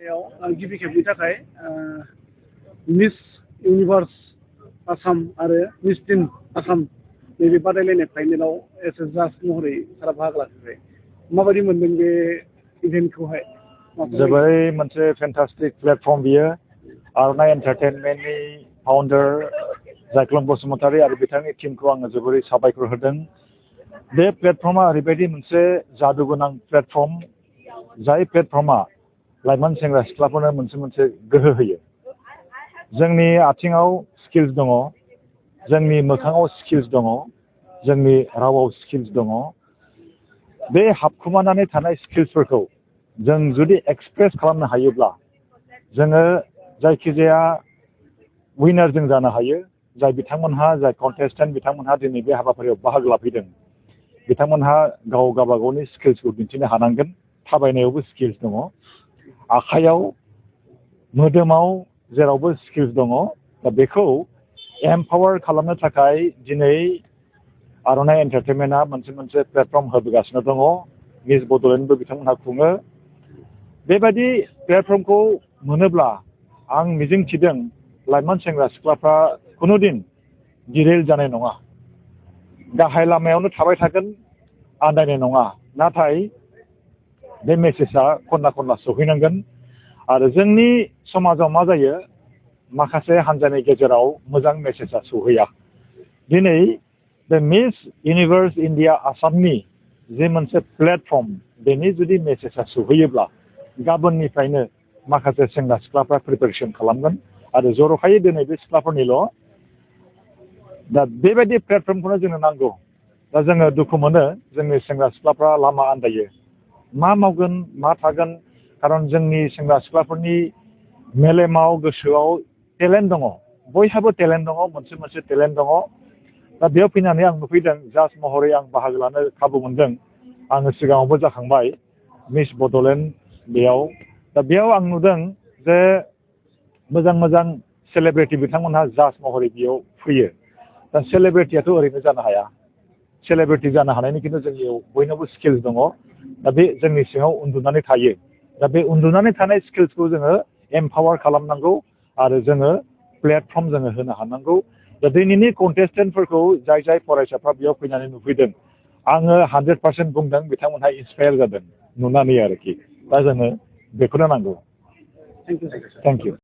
गिबि खेबनि थाखाय मिस इउनिभार्स आसाम आरो मिस टिन आसाम नैबे बादायलायनाय फाइनेलाव एस ए जाज महरै सारा बाहागो लाफैबाय माबायदि मोनदों बे इभेन्टखौहाय जोबोरै मोनसे फेन्टास्टिक प्लेटफर्म बियो आर'नाइ एन्टारटेनमेन्टनि फाउन्डार जायख्लं बसुमतारी आरो बिथांनि टीमखौ आङो जोबोरै साबायखर होदों बे प्लेटफर्मा ओरैबायदि मोनसे जादु गोनां प्लेटफर्म जाय प्लेटफर्मा लाइमोन सेंग्रा सिख्लाफोरनो मोनसे गोहो होयो जोंनि आथिङाव स्किल्स दङ जोंनि मोखाङाव स्किल्स दङ जोंनि रावाव स्किल्स दङ बे हाबखुमानानै थानाय स्किल्सफोरखौ जों जुदि एक्सप्रेस खालामनो हायोब्ला जोङो जायखिजाया उइनार जों जानो हायो जाय बिथांमोनहा जाय कन्टेस्टेन्ट बिथांमोनहा दिनै बे हाबाफारियाव बाहागो लाफैदों बिथांमोनहा गावबागावनि स्किल्सखौ दिन्थिनो हानांगोन थाबायनायावबो स्किल्स दङ आखाइयाव मोदोमाव जेरावबो स्किल्स दङ दा बेखौ एम्पावार खालामनो थाखाय दिनै आर'नाइ एन्टारटेनमेन्टआ मोनसे प्लेटफर्म होबोगासिनो दङ मिस बड'लेण्डबो बिथांमोनहा खुङो बेबायदि प्लेटफर्मखौ मोनोब्ला आं मिजिंथिदों लाइमोन सेंग्रा सिख्लाफ्रा खुनुदिन डिरेल जानाय नङा गाहाय लामायावनो थाबाय थागोन आन्दायनाय नङा नाथाय बे मेसेजआ खनना खनला सौहैनांगोन आरो जोंनि समाजाव मा जायो माखासे हान्जानि गेजेराव मोजां मेसेजआ सौहैया दिनै बे मिस इउनिभार्स इन्डिया आसामनि जे मोनसे प्लेटफर्म बेनि जुदि मेसेजआ सौहैयोब्ला गाबोननिफ्रायनो माखासे सेंग्रा सिख्लाफ्रा प्रिपेरेसन खालामगोन आरो जर'खायै दिनै बे सिख्लाफोरनिल' दा बेबायदि प्लेटफर्मखौनो जोंनो नांगौ दा जोङो दुखु मोनो जोंनि सेंग्रा सिख्लाफ्रा लामा आन्दायो मा मावगोन मा थागोन खारन जोंनि सेंग्रा सिख्लाफोरनि मेलेमाव गोसोआव टेलेन्ट दङ बयहाबो टेलेन्ट दङ मोनसे टेलेन्ट दङ दा बेयाव फैनानै आं नुफैदों जाज महरै आं बाहागो लानो खाबु मोनदों आङो सिगाङावबो जाखांबाय मिस बड'लेण्ड बेयाव दा बेयाव आं नुदों जे मोजां सेलेब्रिटि बिथांमोनहा जाज महरै बेयाव फैयो दा सेलेब्रिटियाथ' ओरैनो जानो हाया सेलेब्रिटि जानो हानायनि खिन्थु जोंनियाव बयनावबो स्किल्स दङ दा बे जोंनि सिङाव उन्दुनानै थायो दा बे उन्दुनानै थानाय स्किल्सखौ जोङो एम्पावार खालामनांगौ आरो जोङो प्लेटफर्म जोङो होनो हानांगौ दा दिनैनि कन्टेस्टेन्टफोरखौ जाय फरायसाफ्रा बेयाव फैनानै नुफैदों आङो 100% बुंदों बिथांमोनहा इन्सपायार जादों नुनानै आरोखि दा जोङो बेखौनो नांगौ थेंक इउ